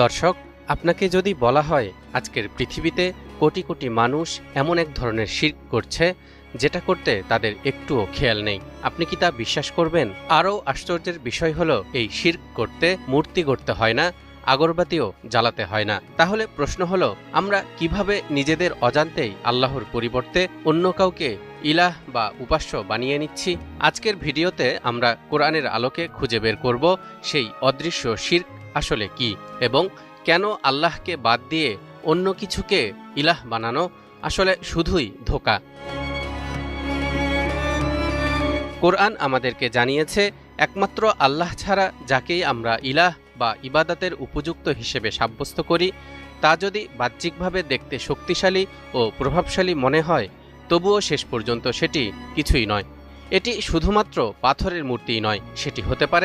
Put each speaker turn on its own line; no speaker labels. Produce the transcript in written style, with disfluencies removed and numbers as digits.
দর্শক, আপনাকে যদি বলা হয় আজকের পৃথিবীতে কোটি কোটি মানুষ এমন এক ধরনের শিরক করছে যেটা করতে তাদের একটুও খেয়াল নেই, আপনি কি তা বিশ্বাস করবেন? আরও আশ্চর্যের বিষয় হলো, এই শিরক করতে মূর্তি গড়তে হয় না, আগরবাতিও জ্বালাতে হয় না। তাহলে প্রশ্ন হলো, আমরা কিভাবে নিজেদের অজান্তেই আল্লাহর পরিবর্তে অন্য কাউকে ইলাহ বা উপাস্য বানিয়ে নিচ্ছি? আজকের ভিডিওতে আমরা কোরআনের আলোকে খুঁজে বের করব সেই অদৃশ্য শিরক আসলে কি, এবং কেন আল্লাহকে বাদ দিয়ে অন্য কিছুকে ইলাহ বানানো আসলে শুধুই ধোঁকা। কোরআন আমাদেরকে জানিয়েছে, একমাত্র আল্লাহ ছাড়া যাকেই আমরা ইলাহ বা ইবাদতের উপযুক্ত হিসেবে সাব্যস্ত করি, তা যদি বাহ্যিকভাবে দেখতে শক্তিশালী ও প্রভাবশালী মনে হয়, তবুও শেষ পর্যন্ত সেটি কিছুই নয়। এটি শুধুমাত্র পাথরের মূর্তিই নয়, সেটি হতে পারে